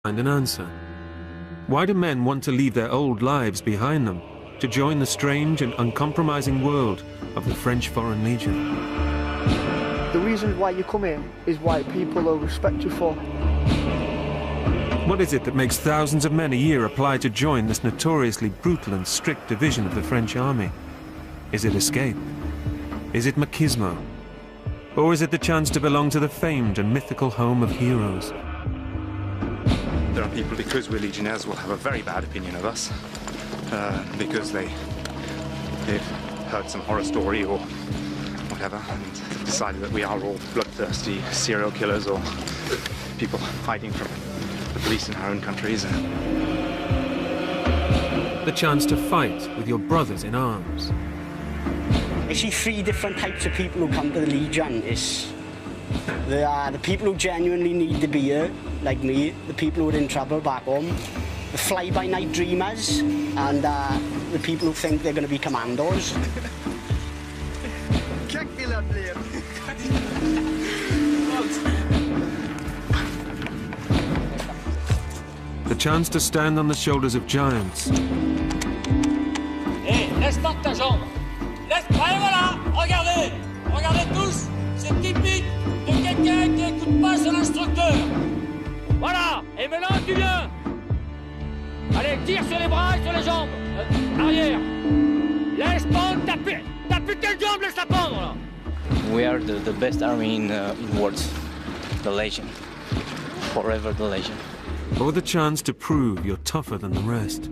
find an answer. Why do men want to leave their old lives behind them to join the strange and uncompromising world of the French Foreign Legion? The reason why you come here is why people will respect you for. What is it that makes thousands of men a year apply to join this notoriously brutal and strict division of the French army? Is it escape? Is it machismo? Or is it the chance to belong to the famed and mythical home of heroes? There are people, because we're legionnaires, will have a very bad opinion of us, because they've heard some horror story or whatever, and decided that we are all bloodthirsty serial killers or people hiding from the police in our own countries. The chance to fight with your brothers in arms. I see three different types of people who come to the Legion. There are the people who genuinely need to be here, like me, the people who are in trouble back home, the fly-by-night dreamers, and the people who think they're going to be commandos. The chance to stand on the shoulders of giants. Hey, laisse tendre ta jambe. Laisse, allez, voilà, regardez. Regardez tous, c'est typique de quelqu'un qui n'écoute pas son instructeur. Voilà, et maintenant tu viens. Allez, tire sur les bras et sur les jambes. Arrière. Laisse pendre ta putain de jambe, laisse-la pendre là. We are the best army in world, the Legion. Forever the Legion. Or the chance to prove you're tougher than the rest.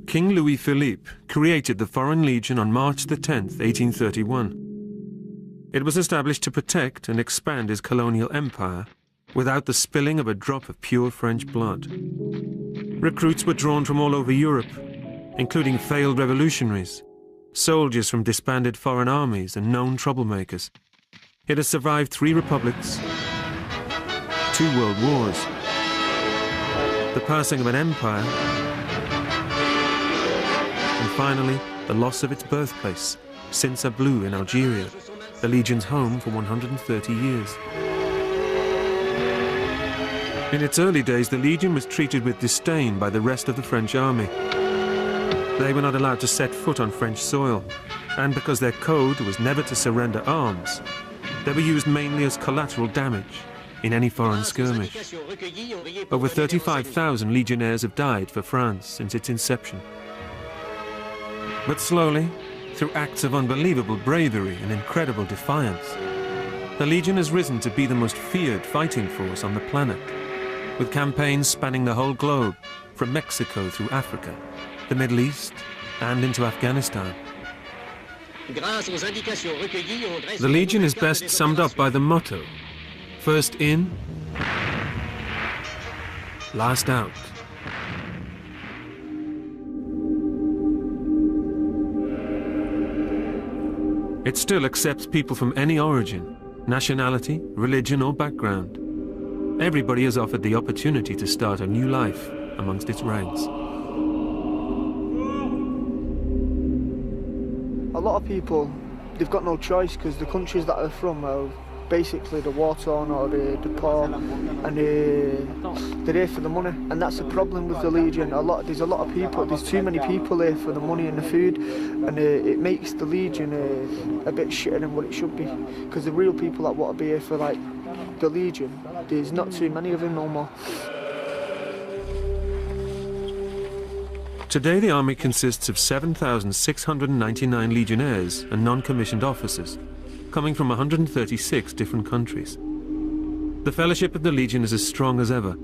King Louis-Philippe created the Foreign Legion on March the 10th, 1831. It was established to protect and expand his colonial empire without the spilling of a drop of pure French blood. Recruits were drawn from all over Europe, including failed revolutionaries, soldiers from disbanded foreign armies and known troublemakers. It has survived 3 republics, 2 world wars, the passing of an empire, and finally, the loss of its birthplace, Saint-Bleu in Algeria, the Legion's home for 130 years. In its early days, the Legion was treated with disdain by the rest of the French army. They were not allowed to set foot on French soil, and because their code was never to surrender arms, they were used mainly as collateral damage in any foreign skirmish. Over 35,000 legionnaires have died for France since its inception. But slowly, through acts of unbelievable bravery and incredible defiance, the Legion has risen to be the most feared fighting force on the planet, with campaigns spanning the whole globe, from Mexico through Africa, the Middle East, and into Afghanistan. The Legion is best summed up by the motto, first in, last out. It still accepts people from any origin, nationality, religion, or background. Everybody is offered the opportunity to start a new life amongst its ranks. A lot of people, they've got no choice because the countries that they're from are basically the war-torn or the poor, and they're here for the money, and that's the problem with the Legion. There's a lot of people, there's too many people here for the money and the food, and it makes the Legion a bit shitter than what it should be, because the real people that want to be here for like the Legion, there's not too many of them no more. Today the army consists of 7,699 legionnaires and non-commissioned officers, coming from 136 different countries. The fellowship of the Legion is as strong as ever.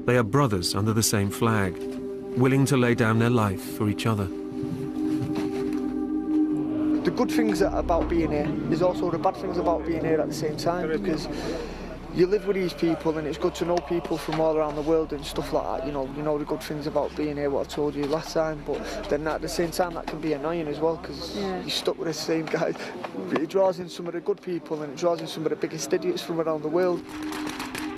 They are brothers under the same flag, willing to lay down their life for each other. the good things about being here is also the bad things about being here at the same time, because you live with these people and it's good to know people from all around the world and stuff like that. You know the good things about being here, what I told you last time, but then at the same time that can be annoying as well, because you're stuck with the same guys. It draws in some of the good people and it draws in some of the biggest idiots from around the world.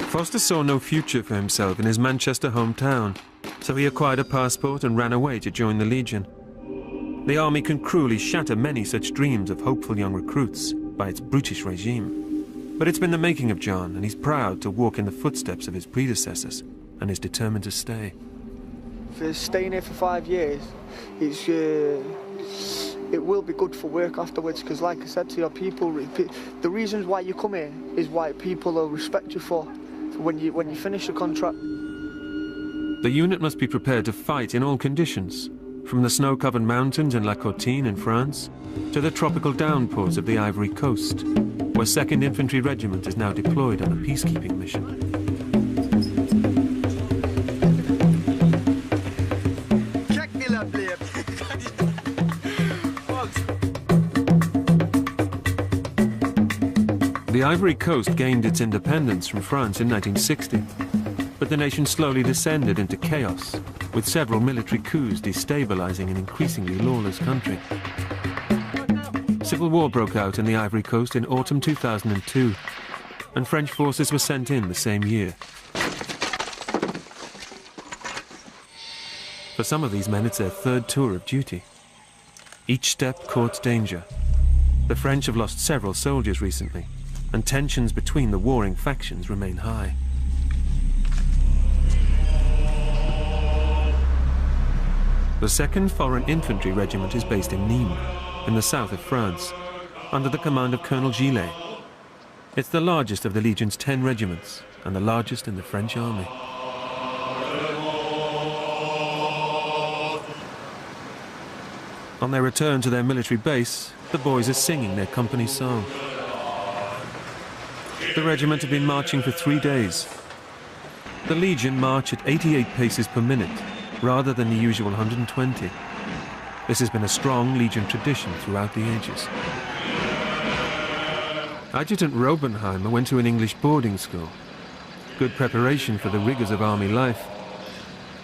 Foster saw no future for himself in his Manchester hometown, so he acquired a passport and ran away to join the Legion. The army can cruelly shatter many such dreams of hopeful young recruits by its brutish regime. But it's been the making of John, and he's proud to walk in the footsteps of his predecessors, and is determined to stay. For staying here for 5 years, it will be good for work afterwards, because like I said to your people, the reasons why you come here is why people will respect you for when you finish your contract. The unit must be prepared to fight in all conditions, from the snow-covered mountains in La Courtine in France to the tropical downpours of the Ivory Coast, where 2nd Infantry Regiment is now deployed on a peacekeeping mission. The Ivory Coast gained its independence from France in 1960, but the nation slowly descended into chaos, with several military coups destabilizing an increasingly lawless country. Civil war broke out in the Ivory Coast in autumn 2002, and French forces were sent in the same year. For some of these men, it's their 3rd tour of duty. Each step courts danger. The French have lost several soldiers recently, and tensions between the warring factions remain high. The 2nd Foreign Infantry Regiment is based in Nîmes, in the south of France, under the command of Colonel Gillet. It's the largest of the Legion's 10 regiments, and the largest in the French army. On their return to their military base, the boys are singing their company song. The regiment have been marching for 3 days. The Legion march at 88 paces per minute, rather than the usual 120. This has been a strong Legion tradition throughout the ages. Adjutant Robenheimer went to an English boarding school. Good preparation for the rigours of army life.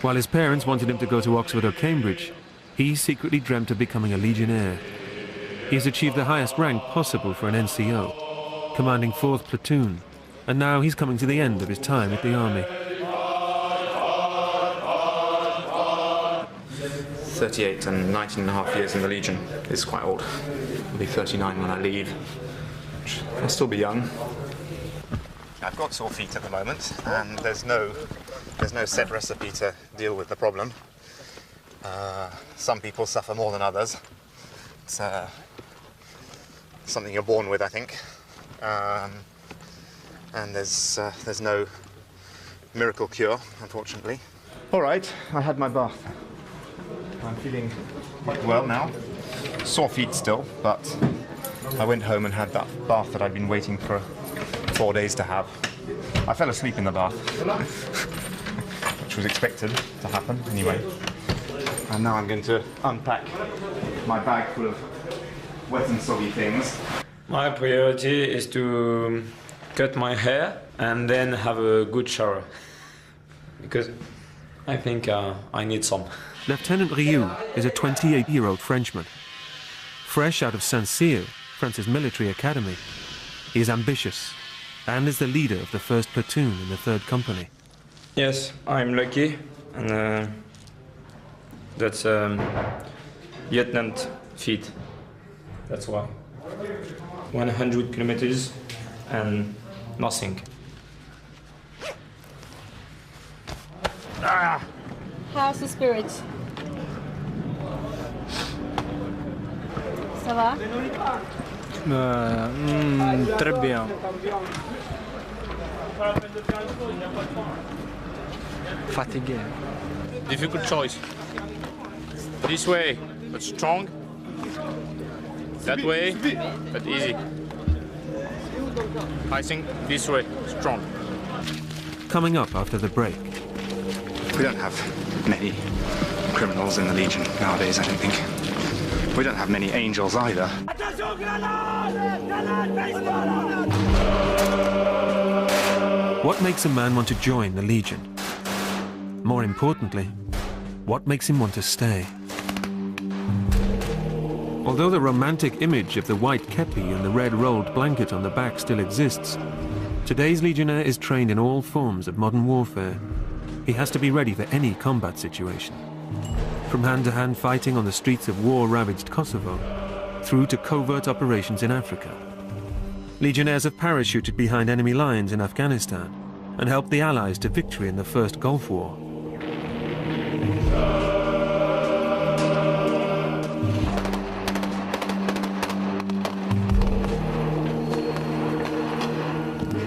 While his parents wanted him to go to Oxford or Cambridge, he secretly dreamt of becoming a Legionnaire. He has achieved the highest rank possible for an NCO, commanding 4th Platoon, and now he's coming to the end of his time at the army. 38 and 19.5 years in the Legion is quite old. I'll be 39 when I leave. I'll still be young. I've got sore feet at the moment, and there's no set recipe to deal with the problem. Some people suffer more than others. It's something you're born with, I think. And there's no miracle cure, unfortunately. All right, I had my bath. I'm feeling quite well now. Sore feet still, but I went home and had that bath that I'd been waiting for 4 days to have. I fell asleep in the bath, which was expected to happen anyway. And now I'm going to unpack my bag full of wet and soggy things. My priority is to cut my hair and then have a good shower, because I think I need some. Lieutenant Rioux is a 28-year-old Frenchman. Fresh out of Saint-Cyr, France's military academy, he is ambitious and is the leader of the 1st Platoon in the 3rd Company. Yes, I'm lucky, and that's Lieutenant feet. That's why. 100 kilometers and nothing. Ah! How's the spirit? Ça va? Très bien. Fatigué. Difficult choice. This way, but strong. That way, but easy. I think this way, strong. Coming up after the break. We don't have many criminals in the Legion nowadays, I don't think. We don't have many angels either. What makes a man want to join the Legion? More importantly, what makes him want to stay? Although the romantic image of the white kepi and the red rolled blanket on the back still exists, today's legionnaire is trained in all forms of modern warfare. He has to be ready for any combat situation. From hand-to-hand fighting on the streets of war-ravaged Kosovo, through to covert operations in Africa. Legionnaires have parachuted behind enemy lines in Afghanistan and helped the Allies to victory in the First Gulf War.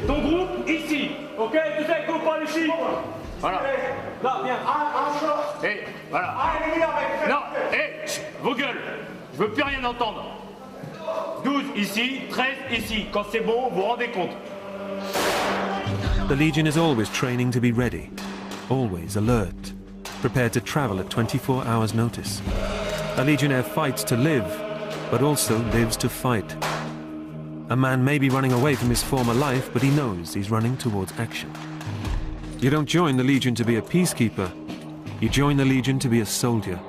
Ton groupe, ici. Ok, deuxième groupe par ici. Voilà. Là, viens. Et voilà. Non, vos gueules. Je veux plus rien entendre. 12 ici, 13 ici. Quand c'est bon, vous vous rendez compte. The Legion is always training to be ready, always alert, prepared to travel at 24 hours' notice. A legionnaire fights to live, but also lives to fight. A man may be running away from his former life, but he knows he's running towards action. You don't join the Legion to be a peacekeeper. You join the Legion to be a soldier.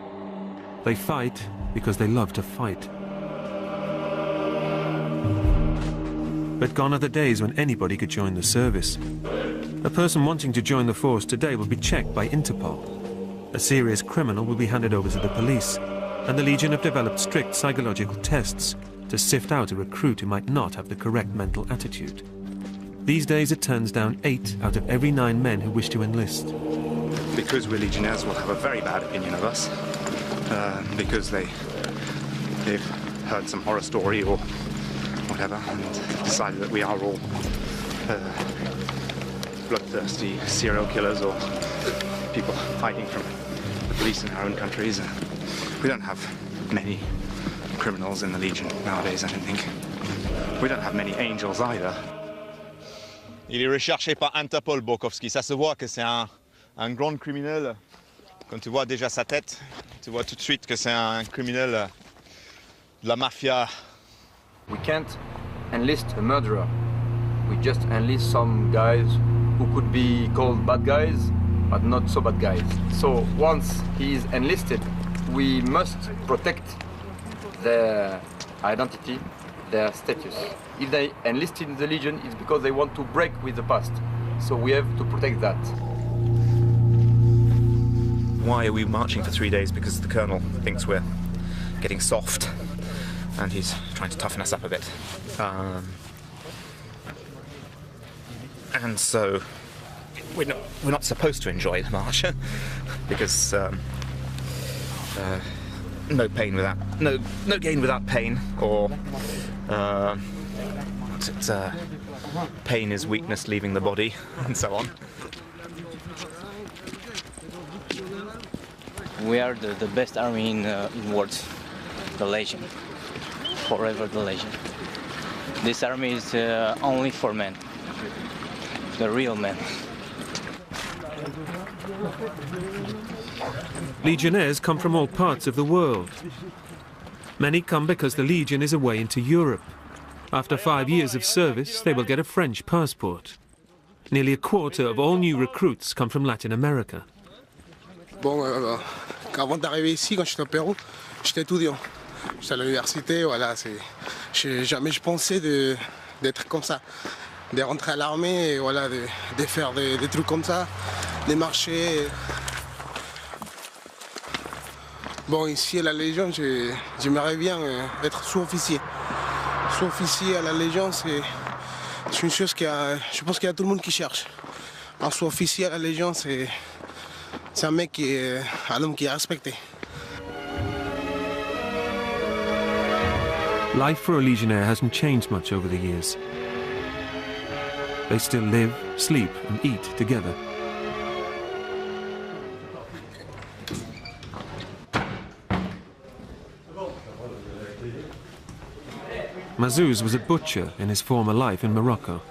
They fight because they love to fight. But gone are the days when anybody could join the service. A person wanting to join the force today will be checked by Interpol. A serious criminal will be handed over to the police, and the Legion have developed strict psychological tests to sift out a recruit who might not have the correct mental attitude. These days it turns down 8 out of every 9 men who wish to enlist. Because we're legionnaires, will have a very bad opinion of us, because they've heard some horror story or whatever, and decided that we are all bloodthirsty serial killers or people hiding from the police in our own countries. We don't have many criminals in the Legion nowadays, I don't think. We don't have many angels either. Il est recherché par Interpol, Borkowski. Ça se voit que c'est un grand criminel. Quand tu vois déjà sa tête, tu vois tout de suite que c'est un criminel de la mafia. We can't enlist a murderer. We just enlist some guys who could be called bad guys, but not so bad guys. So once he is enlisted, we must protect their identity, their status. If they enlisted in the Legion, it's because they want to break with the past. So we have to protect that. Why are we marching for 3 days? Because the Colonel thinks we're getting soft, and he's trying to toughen us up a bit. And so we're not supposed to enjoy the march because no gain without pain, or pain is weakness leaving the body, and so on. We are the best army in world, the Legion. Forever the Legion. This army is only for men, the real men. Legionnaires come from all parts of the world. Many come because the Legion is away into Europe. After 5 years of service, they will get a French passport. Nearly a quarter of all new recruits come from Latin America. Bon, avant d'arriver ici, quand j'étais au Pérou, j'étais étudiant. J'étais à l'université, voilà. Jamais je pensais d'être comme ça, de rentrer à l'armée, et voilà, de faire des trucs comme ça, de marcher. Bon, ici à la Légion, j'aimerais bien être sous-officier. Sous-officier à la Légion, c'est une chose je pense qu'il y a tout le monde qui cherche. Un sous-officier à la Légion, c'est un mec un homme qui est respecté. Life for a legionnaire hasn't changed much over the years. They still live, sleep and eat together. Mazouz was a butcher in his former life in Morocco.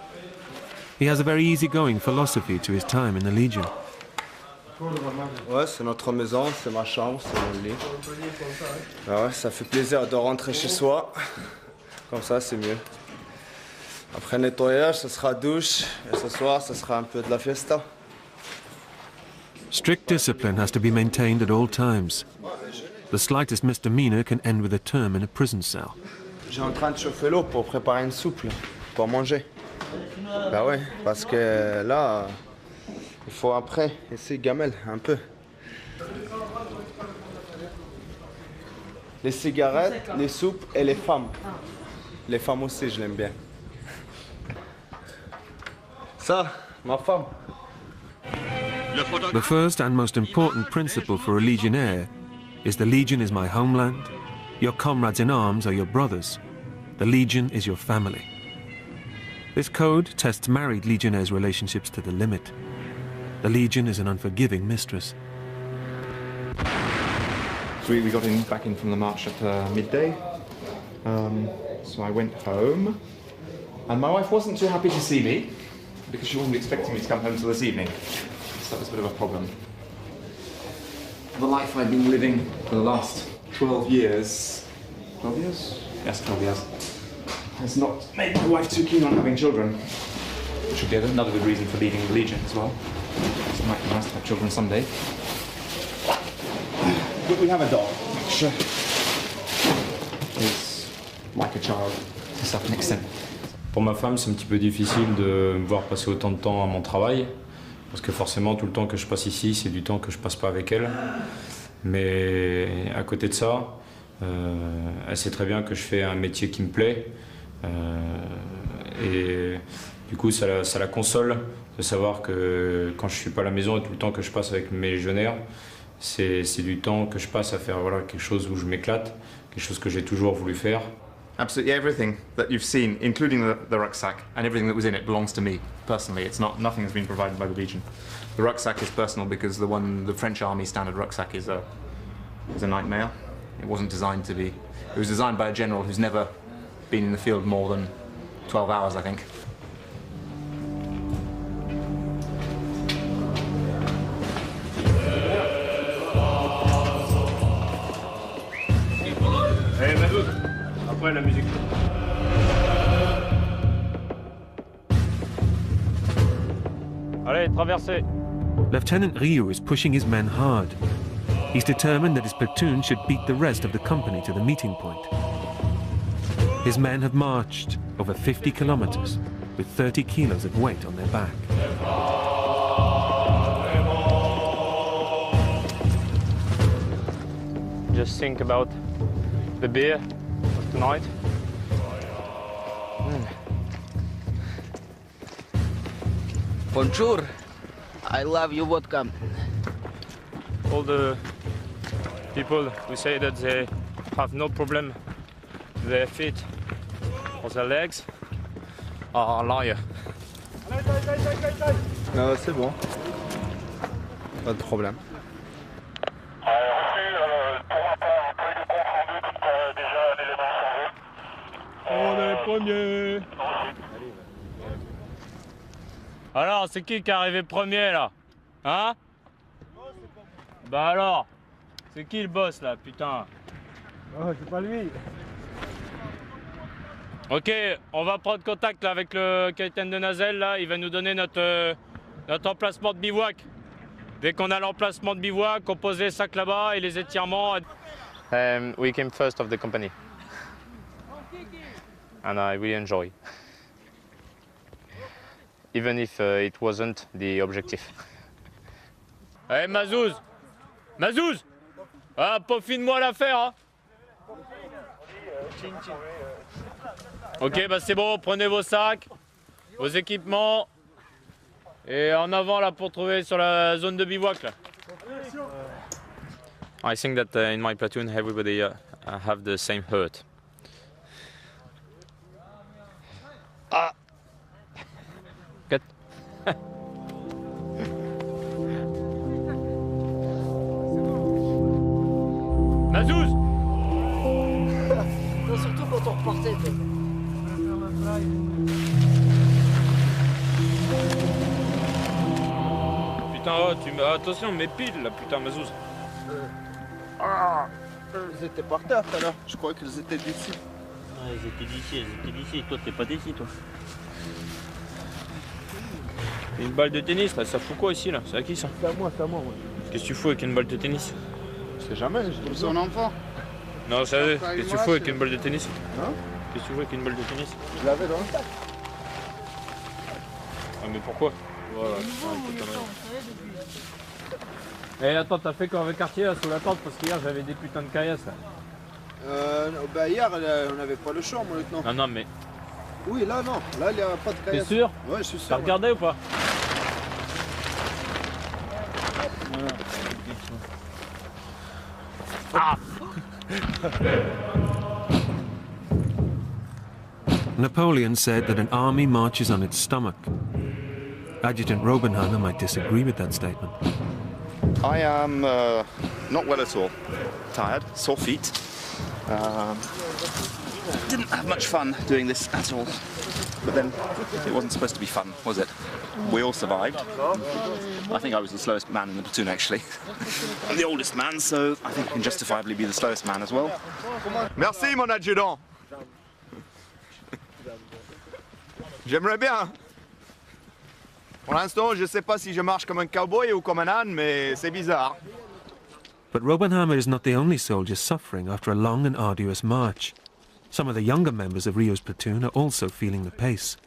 He has a very easygoing philosophy to his time in the Legion. Ouais, c'est notre maison, c'est ma chambre, c'est mon lit. Ah ouais, ça fait plaisir de rentrer chez soi. Comme ça, c'est mieux. Après nettoyage, ce sera douche. Et ce soir, ce sera un peu de la fiesta. Strict discipline has to be maintained at all times. The slightest misdemeanor can end with a term in a prison cell. J'ai en train de chauffer l'eau pour préparer une soupe, pour manger. Bah ouais, parce que là, il faut après essayer gamelle un peu. Les cigarettes, les soupes et les femmes. Les femmes aussi, je l'aime bien. Ça, ma femme. The first and most important principle for a legionnaire is the Legion is my homeland, your comrades in arms are your brothers, the Legion is your family. This code tests married legionnaires' relationships to the limit. The Legion is an unforgiving mistress. So we got back in from the march at midday, so I went home, and my wife wasn't too happy to see me, because she wasn't expecting me to come home till this evening. So that was a bit of a problem. The life I've been living for the last 12 years... 12 years? Yes, 12 years. Has not made my wife too keen on having children. Which would be another good reason for leaving the Legion as well. It might be nice to have children someday. But we have a dog, which is like a child to a certain extent. Pour ma femme, c'est un petit peu difficile de me voir passer autant de temps à mon travail, parce que forcément, tout le temps que je passe ici, c'est du temps que je passe pas avec elle. Mais à côté de ça, elle sait très bien que je fais un métier qui me plaît. Et du coup, ça la console de savoir que quand je suis pas à la maison et tout le temps que je passe avec mes légionnaires, c'est du temps que je passe à faire voilà, quelque chose où je m'éclate, quelque chose que j'ai toujours voulu faire. Absolutely everything that you've seen, including the rucksack, and everything that was in it belongs to me, personally. It's not, nothing has been provided by the Legion. The rucksack is personal because the French Army standard rucksack is a nightmare. It wasn't designed to be. It was designed by a general who's never been in the field more than 12 hours, I think. Hey, Mazouz, après la musique. Allez, traversez. Lieutenant Ryu is pushing his men hard. He's determined that his platoon should beat the rest of the company to the meeting point. His men have marched over 50 kilometers with 30 kilos of weight on their back. Just think about the beer of tonight. Bonjour. I love your vodka. All the people who say that they have no problem with their feet or their legs are liars. Ah, c'est bon. Pas de problème. On est premier. Alors, c'est qui est arrivé premier là? Hein? Bah alors, c'est qui le boss là, putain? Oh, c'est pas lui. Ok, on va prendre contact là, avec le capitaine de Nazel là, il va nous donner notre emplacement de bivouac. Dès qu'on a l'emplacement de bivouac, on pose les sacs là-bas et les étirements. We came first of the company. And I really enjoy. Even if it wasn't the objective. Hey Mazouz! Mazouz! Ah, peaufine-moi l'affaire, hein! Ok, bah c'est bon, prenez vos sacs, vos équipements, et en avant là pour trouver sur la zone de bivouac là. I think that in my platoon everybody have the same hurt. Ah! Good. Mazouz! Non, surtout quand on repartait. putain, oh, attention, mes piles là, putain, Mazouz. Ils étaient par terre tout à l'heure, je croyais qu'ils étaient d'ici. Ouais, ils étaient d'ici, toi t'es pas d'ici toi. Une balle de tennis là, ça fout quoi ici là? C'est à qui ça? C'est à moi, ouais. Qu'est-ce que tu fous avec une balle de tennis? Je sais jamais, pour son enfant. Non, sérieux, qu'est-ce que tu fous avec une balle de tennis? Hein? Qu'est-ce que tu fous avec une balle de tennis? Je l'avais dans le sac. Ah mais pourquoi? Voilà, eh attends, t'as fait quoi avec quartier là, sous la tente? Parce qu'hier j'avais des putains de caillasses là. Bah hier on n'avait pas le choix mon lieutenant. Non non mais... Oui là non, là il n'y a pas de caillasses. T'es sûr? Ouais je suis sûr. T'as regardé ou pas? Ah. Napoleon said that an army marches on its stomach. Adjutant Robenheimer might disagree with that statement. I am not well at all. Tired, sore feet. Didn't have much fun doing this at all. But then, it wasn't supposed to be fun, was it? We all survived. I think I was the slowest man in the platoon, actually. I'm the oldest man, so I think I can justifiably be the slowest man as well. Merci, mon adjudant. J'aimerais bien. Pour l'instant, je ne sais pas si je marche comme un cowboy ou comme un âne, mais c'est bizarre. But Robenheimer is not the only soldier suffering after a long and arduous march. Some of the younger members of Rio's platoon are also feeling the pace.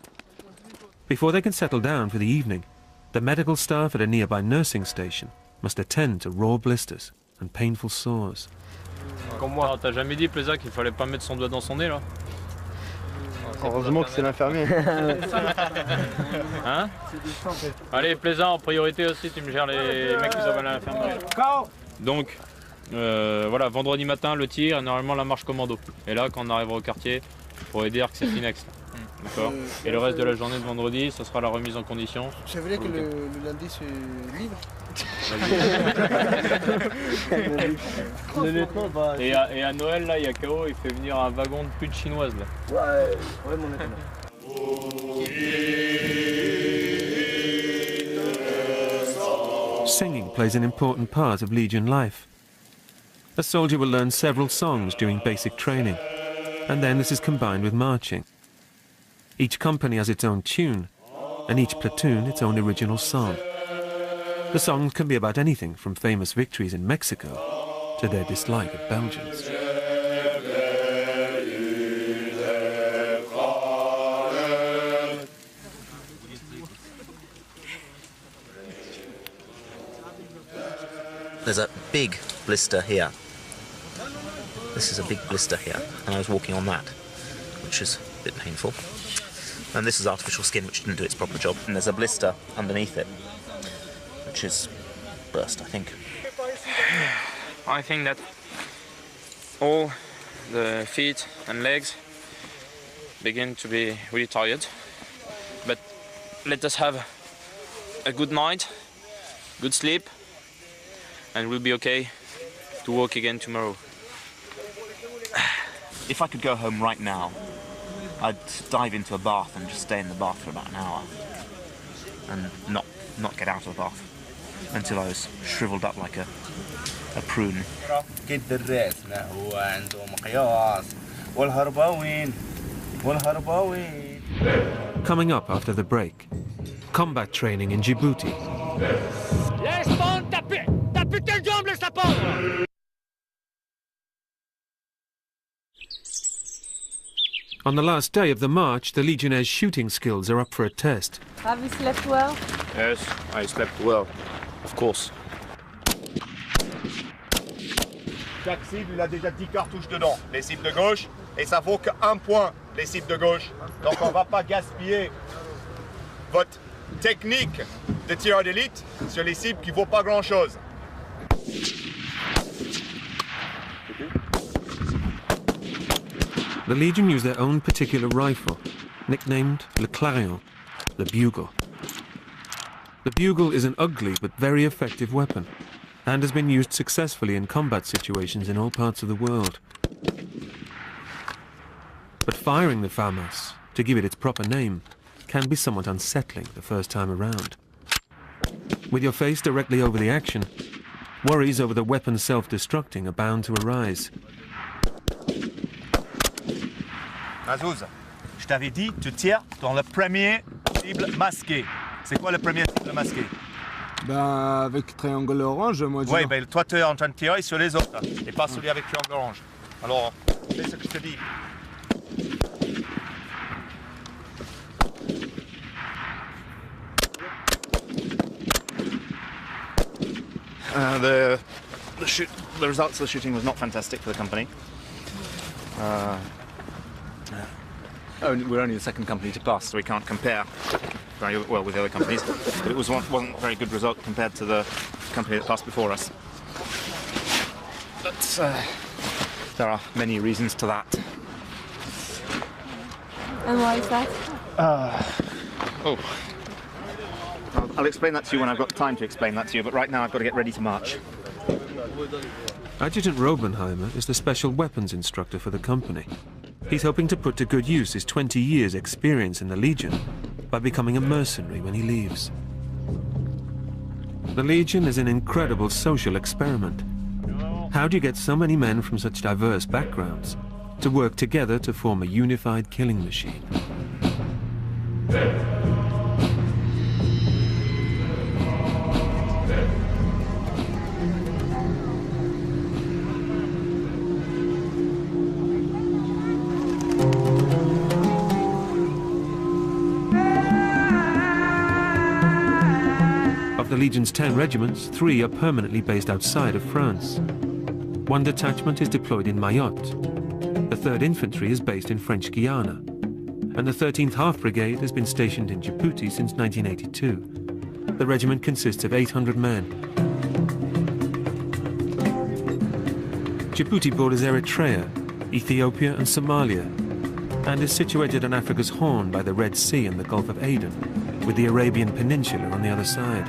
Before they can settle down for the evening, the medical staff at a nearby nursing station must attend to raw blisters and painful sores. Comme moi, t'as jamais dit, Plaisa, qu'il fallait pas mettre son doigt dans son nez, là? Heureusement que c'est l'infirmier. Hein? Allez, Plaisa, en priorité aussi, tu me gères les mecs qui sont à l'infirmerie. Donc, voilà, vendredi matin, le tir, et normalement la marche commando. Et là, quand on arrivera au quartier, pour aider que c'est Finex. D'accord. Et le reste de la journée de vendredi, ça sera la remise en condition. J'aimerais que le lundi c'est libre. Et à Noël, là, il y a KO, il fait venir un wagon de putes chinoises, là. Ouais, mon lieutenant. Singing plays an important part of Legion life. A soldier will learn several songs during basic training, and then this is combined with marching. Each company has its own tune, and each platoon its own original song. The songs can be about anything from famous victories in Mexico to their dislike of Belgians. There's a big blister here. This is a big blister here, and I was walking on that, which is a bit painful. And this is artificial skin, which didn't do its proper job. And there's a blister underneath it, which is burst, I think. I think that all the feet and legs begin to be really tired. But let us have a good night, good sleep, and we'll be okay to walk again tomorrow. If I could go home right now, I'd dive into a bath and just stay in the bath for about an hour and not get out of the bath until I was shriveled up like a prune. Coming up after the break, combat training in Djibouti. Laisse pendre ta putain de jambe, laisse-la pendre! On the last day of the march, the Legionnaires' shooting skills are up for a test. Have you slept well? Yes, I slept well, of course. Chaque cible, il a déjà 10 cartouches dedans. Les cibles de gauche, et ça vaut que 1 point, les cibles de gauche. Donc on va pas gaspiller votre technique de tireur d'élite sur les cibles qui vaut pas grand-chose. The Legion use their own particular rifle, nicknamed Le Clarion, the bugle. The bugle is an ugly but very effective weapon, and has been used successfully in combat situations in all parts of the world. But firing the FAMAS, to give it its proper name, can be somewhat unsettling the first time around. With your face directly over the action, worries over the weapon self-destructing are bound to arise. Azouz, je t'avais dit, tu tires dans le premier cible masqué. C'est quoi le premier cible masqué? Ben, avec triangle orange, moi je... Oui, ben toi tu es en train de tirer sur les autres, et pas celui avec triangle orange. Alors, fais ce que je te dis. The results of the shooting was not fantastic for the company. We're only the second company to pass, so we can't compare very well with the other companies. But it wasn't a very good result compared to the company that passed before us. But there are many reasons to that. And why is that? I'll explain that to you when I've got time to explain that to you, but right now I've got to get ready to march. Adjutant Robenheimer is the special weapons instructor for the company. He's hoping to put to good use his 20 years' experience in the Legion by becoming a mercenary when he leaves. The Legion is an incredible social experiment. How do you get so many men from such diverse backgrounds to work together to form a unified killing machine? Of the Legion's 10 regiments, 3 are permanently based outside of France. 1 detachment is deployed in Mayotte. The 3rd Infantry is based in French Guiana. And the 13th Half Brigade has been stationed in Djibouti since 1982. The regiment consists of 800 men. Djibouti borders Eritrea, Ethiopia and Somalia, and is situated on Africa's Horn by the Red Sea and the Gulf of Aden, with the Arabian Peninsula on the other side.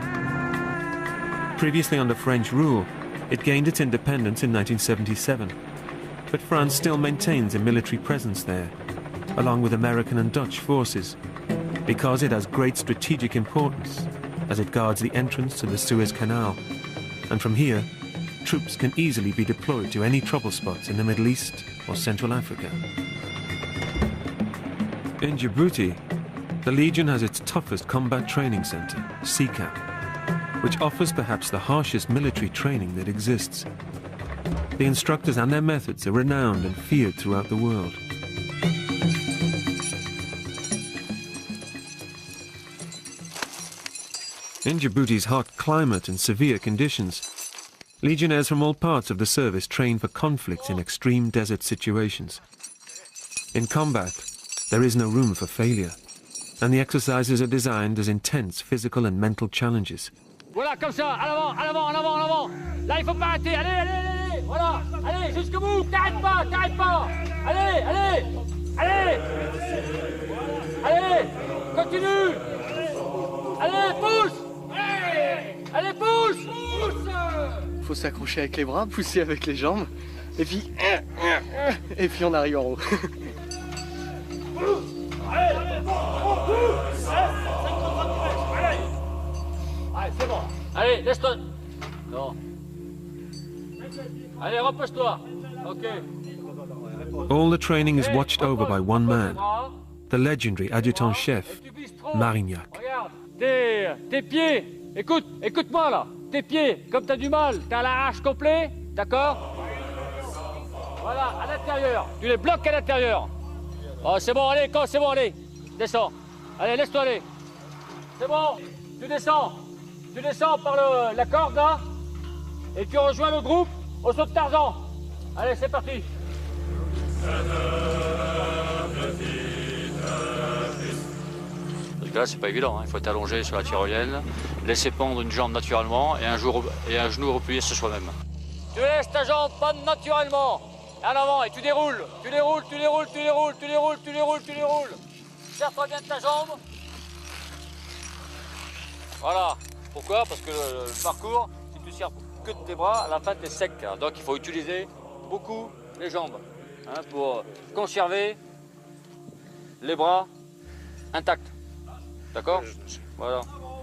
Previously under French rule, it gained its independence in 1977, but France still maintains a military presence there, along with American and Dutch forces, because it has great strategic importance, as it guards the entrance to the Suez Canal, and from here, troops can easily be deployed to any trouble spots in the Middle East or Central Africa. In Djibouti, the Legion has its toughest combat training center, CCAP, which offers perhaps the harshest military training that exists. The instructors and their methods are renowned and feared throughout the world. In Djibouti's hot climate and severe conditions, Legionnaires from all parts of the service train for conflicts in extreme desert situations. In combat, there is no room for failure, and the exercises are designed as intense physical and mental challenges. Voilà, comme ça, à l'avant, à l'avant, à l'avant, à l'avant. Là, il faut pas arrêter. Allez, allez, allez, allez. Voilà, allez, jusqu'au bout. T'arrêtes pas, t'arrêtes pas. Allez, allez, allez. Allez, continue. Allez, pousse. Allez, pousse. Pousse. Faut s'accrocher avec les bras, pousser avec les jambes, et puis on arrive en haut. Allez, c'est bon. Allez, laisse-toi. Non. Allez, repose-toi. Ok. All the training is watched over by one man, the legendary adjutant-chef, Marignac. Regarde, tes pieds. Écoute-moi là. Tes pieds, comme t'as du mal, t'as l'arrache complet, d'accord? Voilà, à l'intérieur. Tu les bloques à l'intérieur. Oh, c'est bon, allez, c'est bon, allez. Descends. Allez, laisse-toi aller. C'est bon, tu descends. Tu descends par la corde là, et tu rejoins le groupe au saut de Tarzan. Allez, c'est parti. Là, c'est pas évident, hein. Il faut être allongé sur la tyrolienne, laisser pendre une jambe naturellement et un genou replié sur soi-même. Tu laisses ta jambe pendre naturellement. En avant et tu déroules. Tu déroules. Serre-toi bien de ta jambe. Voilà. Pourquoi? Parce que le parcours, si tu serres que de tes bras, à la fin, tu es sec. Donc il faut utiliser beaucoup les jambes, hein, pour conserver les bras intacts. D'accord? Voilà.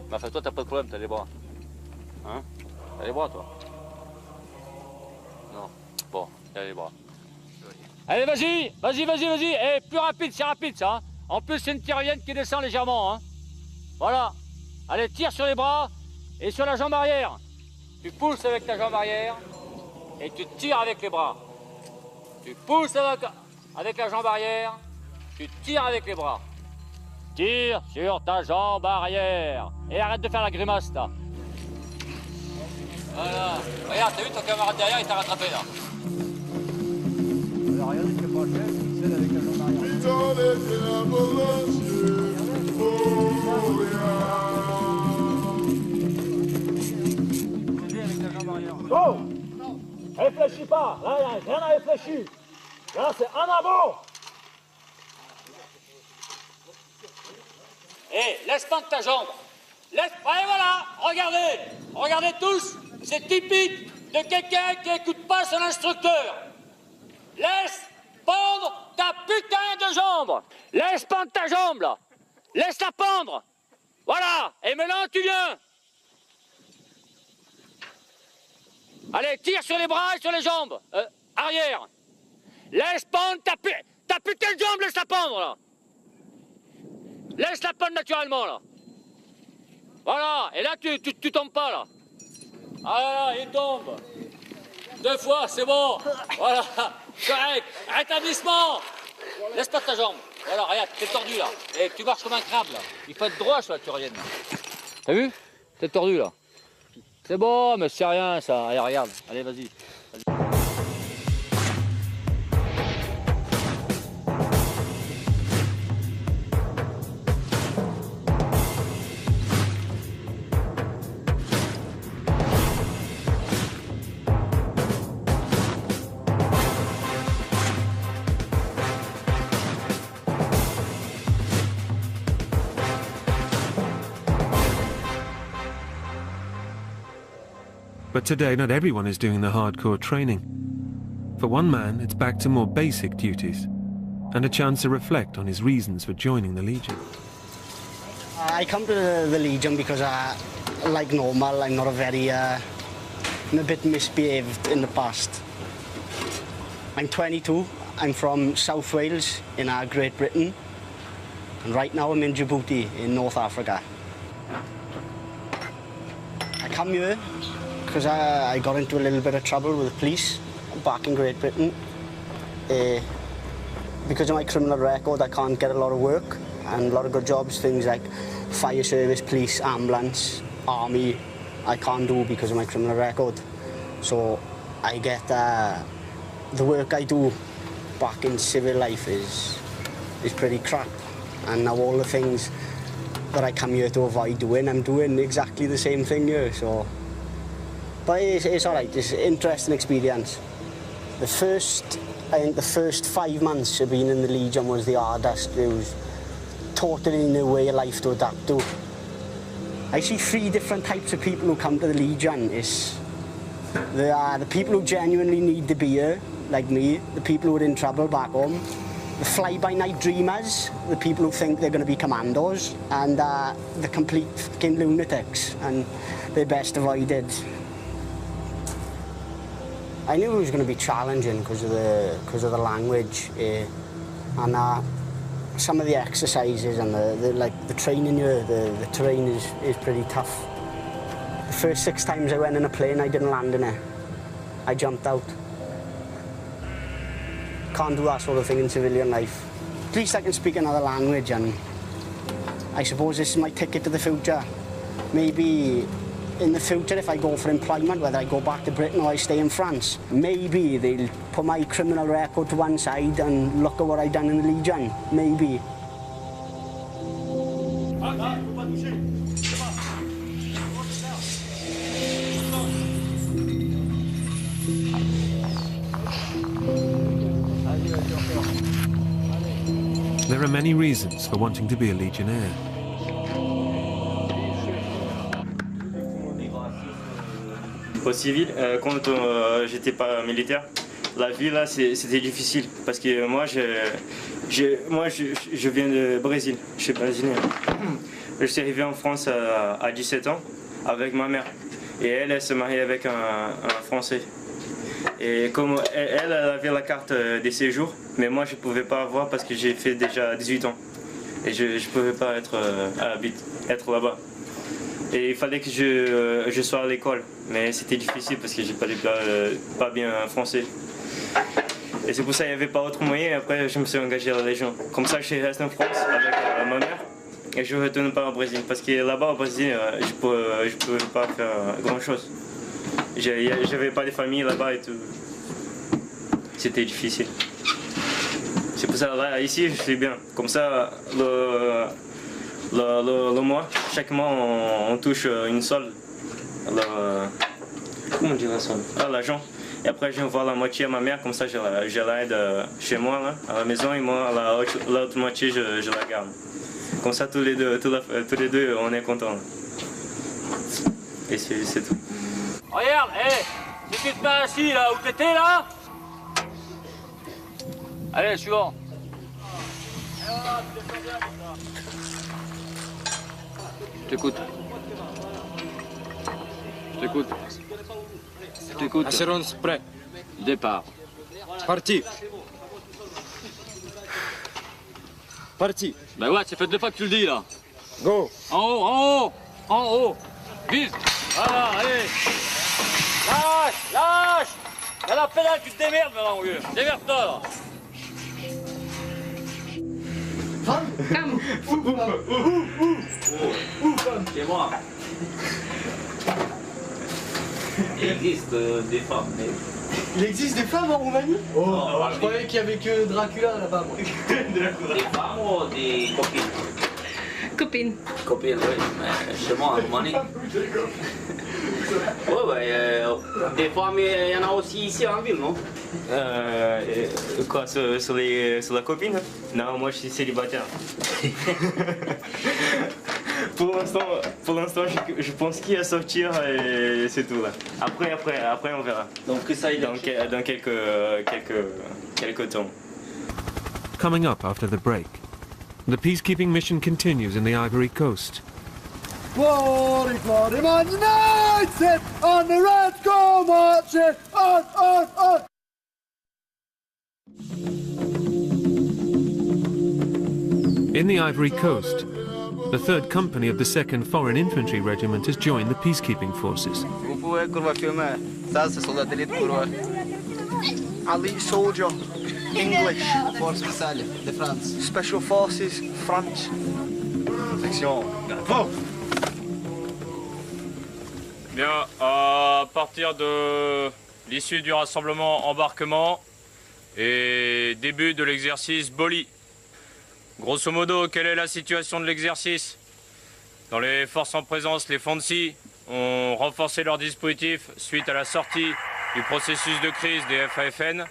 Mais enfin, toi, t'as pas de problème, t'as les bras. Hein? T'as les bras, toi? Non. Bon, t'as les bras. Allez, vas-y, vas-y. Eh, plus rapide, c'est rapide ça. Hein. En plus, c'est une tyrolienne qui descend légèrement. Hein. Voilà. Allez, tire sur les bras et sur la jambe arrière. Tu pousses avec ta jambe arrière et tu tires avec les bras. Tu pousses avec la jambe arrière, tu tires avec les bras. Tire sur ta jambe arrière. Et arrête de faire la grimace là. Voilà. Regarde, t'as vu ton camarade derrière, il t'a rattrapé là. Regarde, il fait pas le geste, il cède avec la jambe arrière. Oh! Réfléchis pas, là, il n'y a rien à réfléchir. Là, c'est en avant. Eh, laisse pendre ta jambe. Laisse, allez, voilà, regardez tous. C'est typique de quelqu'un qui n'écoute pas son instructeur. Laisse pendre ta putain de jambe. Laisse pendre ta jambe, là. Laisse-la pendre. Voilà, et maintenant, tu viens. Allez, tire sur les bras et sur les jambes. Arrière. Laisse pendre ta putain de jambe, laisse-la pendre, là. Laisse-la pendre naturellement, là. Voilà, et là, tu tombes pas, là. Ah là, il tombe. 2 fois, c'est bon. Voilà, correct. Rétablissement. Laisse pas ta jambe. Voilà, regarde, t'es tordu, là. Et tu marches comme un crabe, là. Il faut être droit sur la tyrolienne, là. T'as vu? T'es tordu, là. C'est bon, mais c'est rien, ça. Allez, regarde. Allez, vas-y. But today, not everyone is doing the hardcore training. For one man, it's back to more basic duties and a chance to reflect on his reasons for joining the Legion. I come to the Legion because like normal, I'm not I'm a bit misbehaved in the past. I'm 22, I'm from South Wales in Great Britain, and right now I'm in Djibouti in North Africa. I come here because I got into a little bit of trouble with the police back in Great Britain. Because of my criminal record, I can't get a lot of work and a lot of good jobs, things like fire service, police, ambulance, army, I can't do because of my criminal record. So I get the work I do back in civil life is pretty crap, and now all the things that I come here to avoid doing, I'm doing exactly the same thing here. So. But it's all right, it's an interesting experience. I think the first 5 months of being in the Legion was the hardest. It was totally new way of life to adapt to. I see 3 different types of people who come to the Legion. There are the people who genuinely need to be here, like me, the people who are in trouble back home, the fly-by-night dreamers, the people who think they're going to be commandos, and the complete fucking lunatics, and they're best avoided. I knew it was going to be challenging because of the language, and some of the exercises and the training here, the terrain is pretty tough. The first 6 times I went in a plane, I didn't land in it. I jumped out. Can't do that sort of thing in civilian life. At least I can speak another language, and I suppose this is my ticket to the future. Maybe in the future, if I go for employment, whether I go back to Britain or I stay in France, maybe they'll put my criminal record to one side and look at what I've done in the Legion. Maybe. There are many reasons for wanting to be a Legionnaire. Au civil, quand j'étais pas militaire, la vie là c'était difficile parce que moi je viens de Brésil, je suis brésilien. Je suis arrivé en France à 17 ans avec ma mère. Et elle se mariait avec un Français. Et comme elle avait la carte des séjours, mais moi je ne pouvais pas avoir parce que j'ai fait déjà 18 ans. Et je ne pouvais pas être là-bas. Et il fallait que je sois à l'école, mais c'était difficile parce que je ne parlais pas bien français. Et c'est pour ça qu'il n'y avait pas autre moyen, et après je me suis engagé à la Légion. Comme ça je suis resté en France avec ma mère, et je ne retourne pas au Brésil, parce que là-bas au Brésil, je ne pouvais pas faire grand-chose. J'avais pas de famille là-bas et tout. C'était difficile. C'est pour ça, là, ici, je suis bien. Comme ça, le mois, chaque mois, on touche une solde. Comment on dit la solde? Ah, l'argent. Et après, j'envoie la moitié à ma mère, comme ça, je l'aide chez moi, là, à la maison, et moi, l'autre moitié, je la garde. Comme ça, tous les deux, on est contents. Et c'est tout. Regarde, si tu te mets assis là où t'étais là. Allez, suivant. Je t'écoute. Assurance prêt. Départ. Parti. Ben ouais, ça fait 2 fois que tu le dis là. Go. En haut. Vise. Voilà, allez. Lâche. À la pédale, tu te démerdes maintenant, vieux. Démerde-toi là. C'est moi. Il existe des femmes. Mais... Il existe des femmes en Roumanie? Je croyais qu'il n'y avait que Dracula là-bas. Des femmes ou des copines? Copine. Copines, oui. Chez moi en Roumanie. Ouais, des femmes, il y en a aussi ici en ville, non? Quoi, sur la copine? Non, moi je suis célibataire. Pour l'instant, je pense qu'il va sortir et c'est tout là. Après on verra. Donc ça dans quelques temps. Coming up after the break, the peacekeeping mission continues in the Ivory Coast. Glory, glory, man united on the red go marching on. In the Ivory Coast, the 3rd Company of the 2nd Foreign Infantry Regiment has joined the peacekeeping forces. Vous pouvez filmer. Ça, c'est soldat d'élite Elite soldier, English. Force spéciale de France. Special Forces, France. Section. Bien, à partir de l'issue du rassemblement embarquement et début de l'exercice Boli. Grosso modo, quelle est la situation de l'exercice? Dans les forces en présence, les FONSI ont renforcé leur dispositif suite à la sortie du processus de crise des FAFN,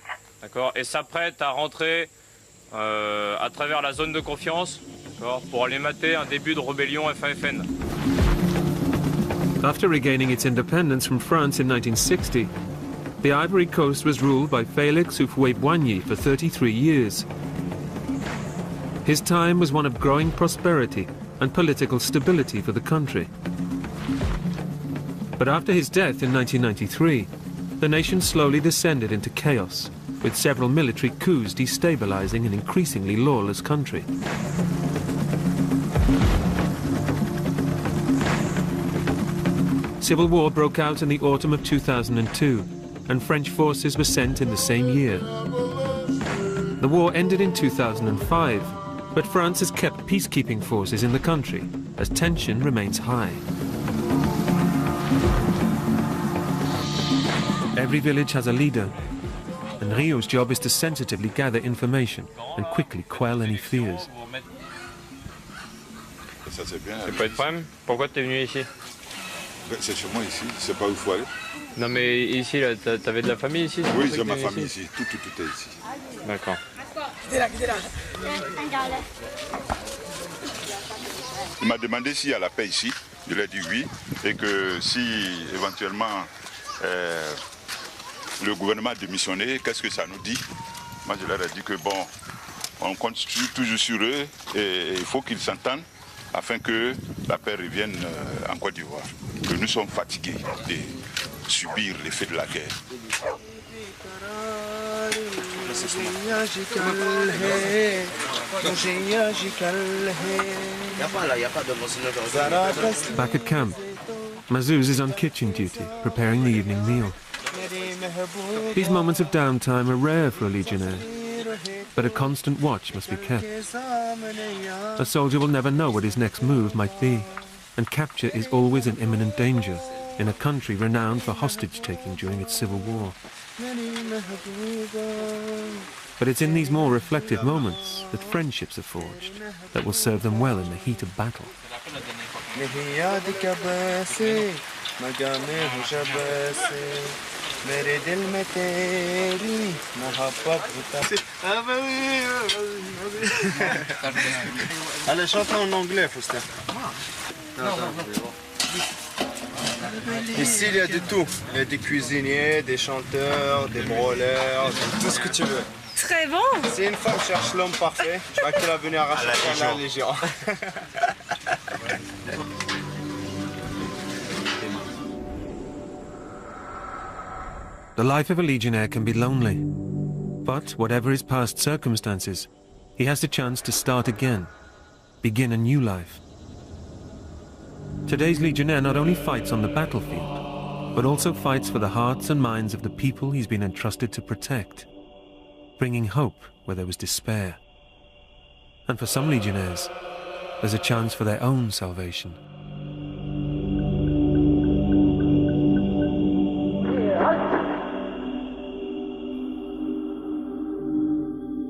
et s'apprêtent à rentrer à travers la zone de confiance pour aller mater un début de rébellion FAFN. After regaining its independence from France in 1960, the Ivory Coast was ruled by Félix Houphouët-Boigny for 33 years. His time was one of growing prosperity and political stability for the country. But after his death in 1993, the nation slowly descended into chaos, with several military coups destabilizing an increasingly lawless country. Civil war broke out in the autumn of 2002, and French forces were sent in the same year. The war ended in 2005, but France has kept peacekeeping forces in the country, as tension remains high. Every village has a leader, and Rio's job is to sensitively gather information and quickly quell any fears. C'est pas de problème? Pourquoi tu es venu ici? C'est chez moi ici, c'est pas où il faut aller. Non mais ici, t'avais de la famille ici? Oui, j'ai ma famille ici, tout est ici. D'accord. Il m'a demandé s'il y a la paix ici, je lui ai dit oui, et que si éventuellement le gouvernement a démissionné, qu'est-ce que ça nous dit? Moi je leur ai dit que bon, on compte toujours sur eux et il faut qu'ils s'entendent afin que la paix revienne en Côte d'Ivoire. Que nous sommes fatigués de subir l'effet de la guerre. Back at camp, Mazuz is on kitchen duty, preparing the evening meal. These moments of downtime are rare for a legionnaire, but a constant watch must be kept. A soldier will never know what his next move might be, and capture is always in imminent danger in a country renowned for hostage-taking during its civil war. But it's in these more reflective moments that friendships are forged that will serve them well in the heat of battle. Allez, chante en anglais, Faustin. Ici, il y a de tout. Il y a des cuisiniers, des chanteurs, des brôleurs, tout ce que tu veux. Très bon. Si une femme cherche l'homme parfait, je crois qu'elle va venir arracher la Légion. The life of a legionnaire can be lonely, but whatever his past circumstances, he has the chance to start again, begin a new life. Today's legionnaire not only fights on the battlefield, but also fights for the hearts and minds of the people he's been entrusted to protect, bringing hope where there was despair. And for some legionnaires, there's a chance for their own salvation.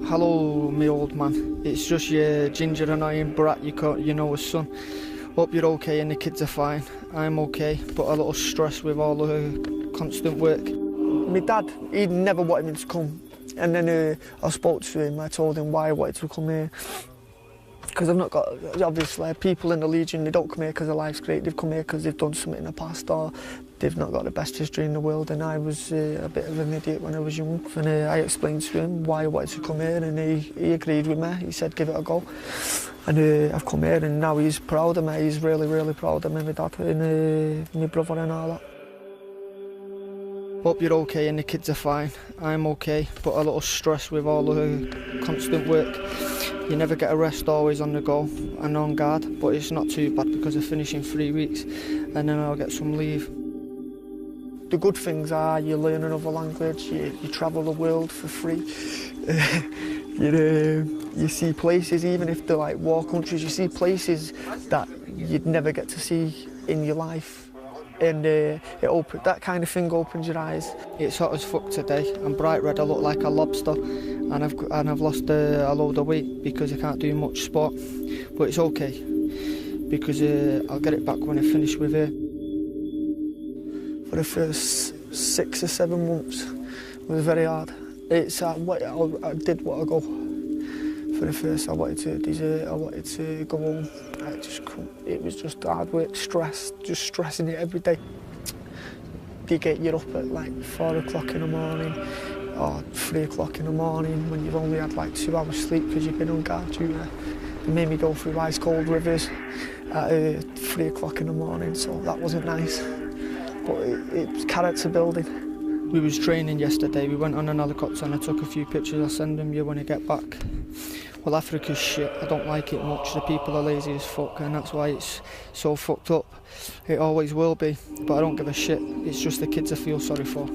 Hello, my old man. It's just your ginger annoying brat you know as son. Hope you're okay and the kids are fine. I'm okay, but a little stressed with all the constant work. My dad, he never wanted me to come. And then I spoke to him, I told him why I wanted to come here. Because I've not got, obviously, people in the Legion, they don't come here because their life's great, they've come here because they've done something in the past or they've not got the best history in the world, and I was a bit of an idiot when I was young. And I explained to him why I wanted to come here, and he agreed with me. He said, give it a go. And I've come here, and now he's proud of me. He's really, really proud of me, my dad, and my brother and all that. Hope you're okay and the kids are fine. I'm okay, but a little stressed with all the constant work. You never get a rest, always on the go and on guard, but it's not too bad because I finish in 3 weeks and then I'll get some leave. The good things are you learn another language, you travel the world for free. You see places, even if they're like war countries, you see places that you'd never get to see in your life. And that kind of thing opens your eyes. It's hot as fuck today. I'm bright red, I look like a lobster, and I've lost a load of weight because I can't do much sport. But it's okay, because I'll get it back when I finish with it. For the first 6 or 7 months, it was very hard. I did want to go. For the first, I wanted to desert, I wanted to go home. I just couldn't. It was just hard work, stress, just stressing it every day. You're up at like 4 o'clock in the morning or 3 o'clock in the morning when you've only had like 2 hours sleep because you've been on guard duty. It made me go through ice cold rivers at 3 o'clock in the morning, so that wasn't nice. But it was character building. We was training yesterday, we went on an helicopter and I took a few pictures. I'll send them you when I get back. Well, Africa's shit, I don't like it much, the people are lazy as fuck and that's why it's so fucked up. It always will be, but I don't give a shit, it's just the kids I feel sorry for.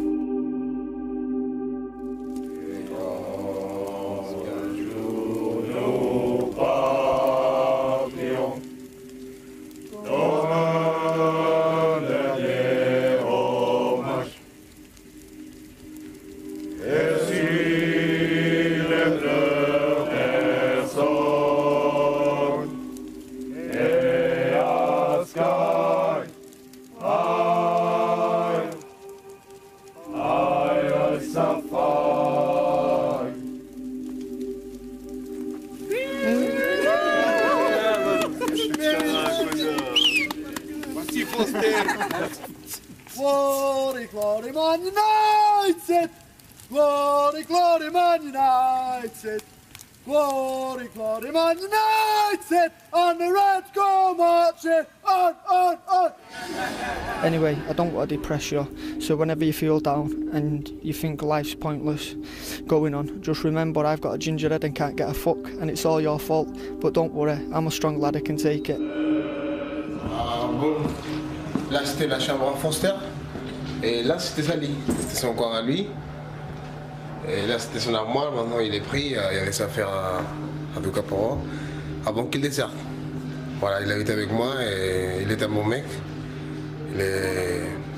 Glory, glory, Man United! Glory, glory, Man United! Glory, glory, man united, and the Reds go marching on, on. Anyway, I don't want to depress you, so whenever you feel down and you think life's pointless going on, just remember I've got a ginger head and can't get a fuck, and it's all your fault. But don't worry, I'm a strong lad, I can take it. Bon, là c'était la chambre à Foster, et là c'était sa lit, c'était son coin à lui. Et là c'était son armoire, maintenant il est pris, il avait sa affaire à Ducaporo, avant qu'il déserte. Voilà, il habite avec moi et il est un bon mec.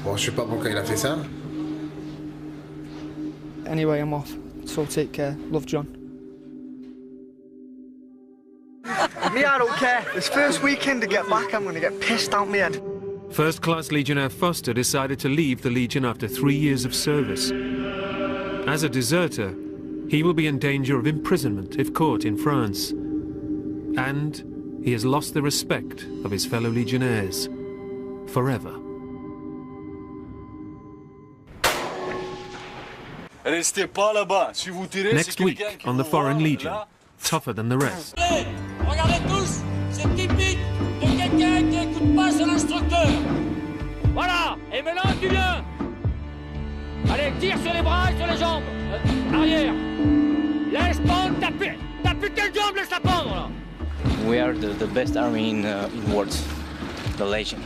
Bon, je sais pas pourquoi il a fait ça. Anyway, I'm off, so take care. Love, John. Me, I don't care. This first weekend to get back, I'm going to get pissed out my head. First-class Legionnaire Foster decided to leave the Legion after 3 years of service. As a deserter, he will be in danger of imprisonment if caught in France. And he has lost the respect of his fellow Legionnaires forever. Next week on the Foreign Legion, tougher than the rest. Regardez tous, c'est typique de quelqu'un qui n'écoute pas son instructeur. Voilà, et maintenant tu viens. Allez, tire sur les bras et sur les jambes. Arrière. Laisse pendre, t'as plus quelle jambe, laisse la pendre là. We are the best army in world, the Legion.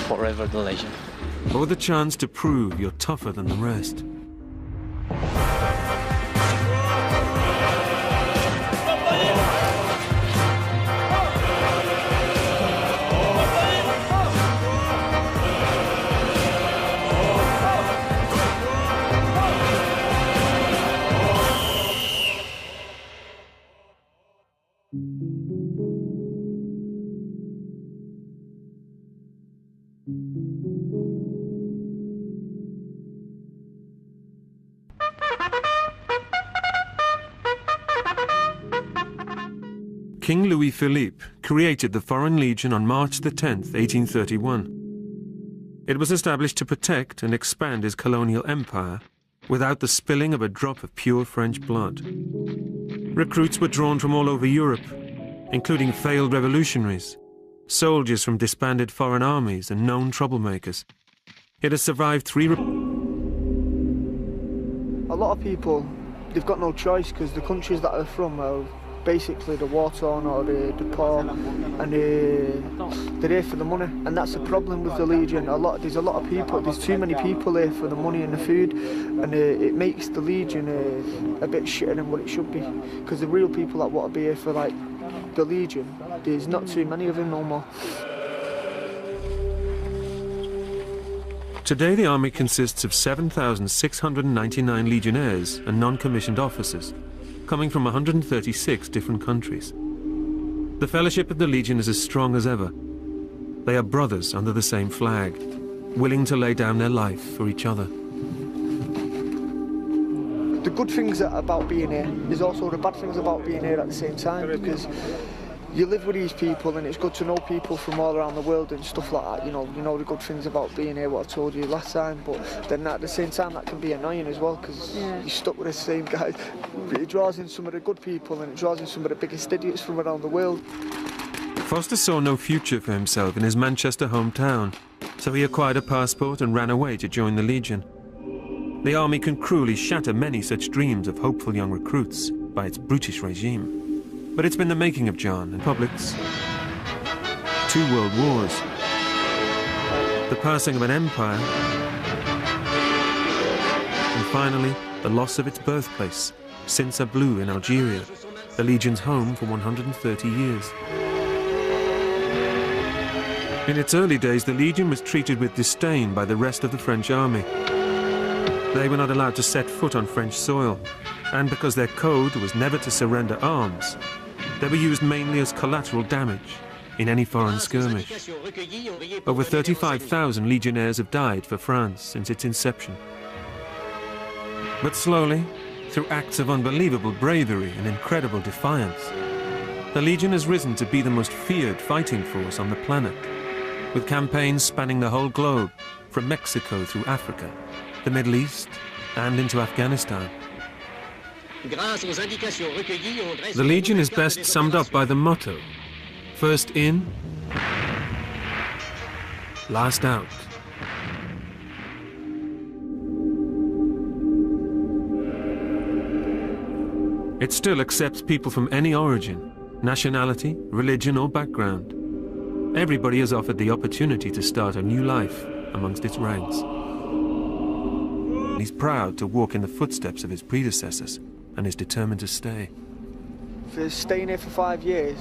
Forever the Legion. Or the chance to prove you're tougher than the rest. King Louis-Philippe created the Foreign Legion on March the 10th, 1831. It was established to protect and expand his colonial empire without the spilling of a drop of pure French blood. Recruits were drawn from all over Europe, including failed revolutionaries, soldiers from disbanded foreign armies and known troublemakers. It has survived 3 A lot of people, they've got no choice because the countries that they're from are basically the war-torn or the poor, and they're here for the money, and that's the problem with the Legion. There's a lot of people, there's too many people here for the money and the food, and it makes the Legion a bit shitter than what it should be, because the real people that want to be here for like the Legion, there's not too many of them no more. Today the army consists of 7,699 legionnaires and non-commissioned officers, coming from 136 different countries. The fellowship of the Legion is as strong as ever. They are brothers under the same flag, willing to lay down their life for each other. The good things about being here is also the bad things about being here at the same time, because you live with these people and it's good to know people from all around the world and stuff like that. You know the good things about being here, what I told you last time, but then at the same time that can be annoying as well, because you're stuck with the same guys. It draws in some of the good people and it draws in some of the biggest idiots from around the world. Foster saw no future for himself in his Manchester hometown, so he acquired a passport and ran away to join the Legion. The army can cruelly shatter many such dreams of hopeful young recruits by its brutish regime. But it's been the making of John and Publix. 2 world wars, the passing of an empire, and finally the loss of its birthplace, Saint-Sablou in Algeria, the Legion's home for 130 years. In its early days, the Legion was treated with disdain by the rest of the French army. They were not allowed to set foot on French soil, and because their code was never to surrender arms, they were used mainly as collateral damage in any foreign skirmish. Over 35,000 legionnaires have died for France since its inception. But slowly, through acts of unbelievable bravery and incredible defiance, the Legion has risen to be the most feared fighting force on the planet, with campaigns spanning the whole globe, from Mexico through Africa, the Middle East, and into Afghanistan. The Legion is best summed up by the motto, first in, last out. It still accepts people from any origin, nationality, religion or background. Everybody is offered the opportunity to start a new life amongst its ranks. He's proud to walk in the footsteps of his predecessors and is determined to stay. For staying here for 5 years,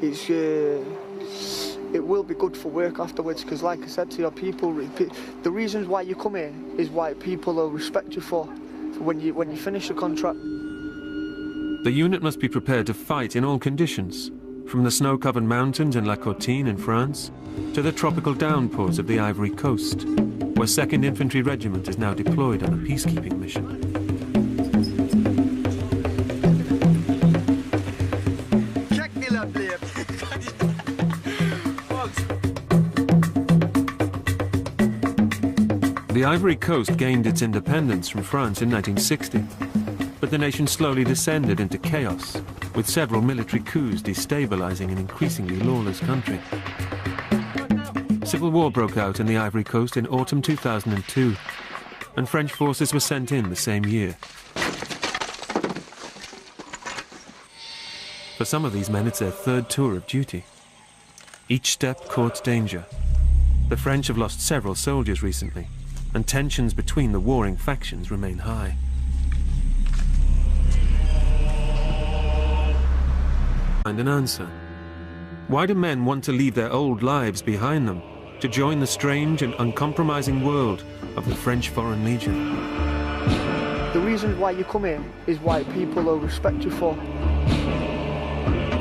it will be good for work afterwards, because like I said to your people, the reasons why you come here is why people will respect you for when you finish your contract. The unit must be prepared to fight in all conditions, from the snow-covered mountains in La Courtine in France to the tropical downpours of the Ivory Coast, where 2nd Infantry Regiment is now deployed on a peacekeeping mission. The Ivory Coast gained its independence from France in 1960, but the nation slowly descended into chaos, with several military coups destabilizing an increasingly lawless country. Civil war broke out in the Ivory Coast in autumn 2002, and French forces were sent in the same year. For some of these men, it's their 3rd tour of duty. Each step courts danger. The French have lost several soldiers recently, and tensions between the warring factions remain high. Find an answer. Why do men want to leave their old lives behind them to join the strange and uncompromising world of the French Foreign Legion? The reasons why you come here is why people will respect you for.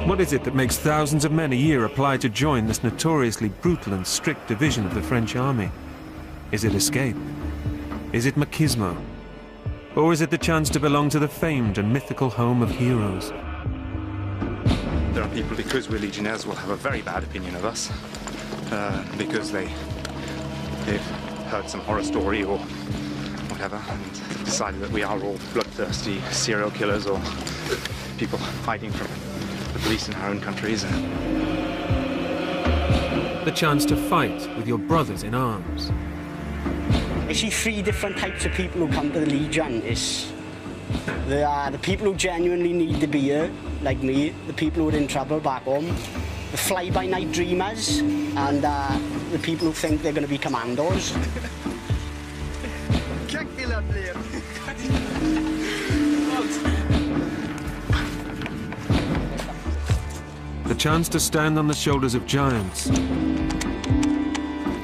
What is it that makes thousands of men a year apply to join this notoriously brutal and strict division of the French army? Is it escape? Is it machismo? Or is it the chance to belong to the famed and mythical home of heroes? There are people, because we're legionnaires, will have a very bad opinion of us because they've heard some horror story or whatever and decided that we are all bloodthirsty serial killers or people hiding from the police in our own countries. The chance to fight with your brothers in arms. I see 3 different types of people who come to the Legion. There are the people who genuinely need to be here, like me, the people who are in trouble back home, the fly-by-night dreamers, and the people who think they're going to be commandos. The chance to stand on the shoulders of giants.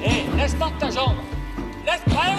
Hey, laisse pas ta jambe. Laisse pas.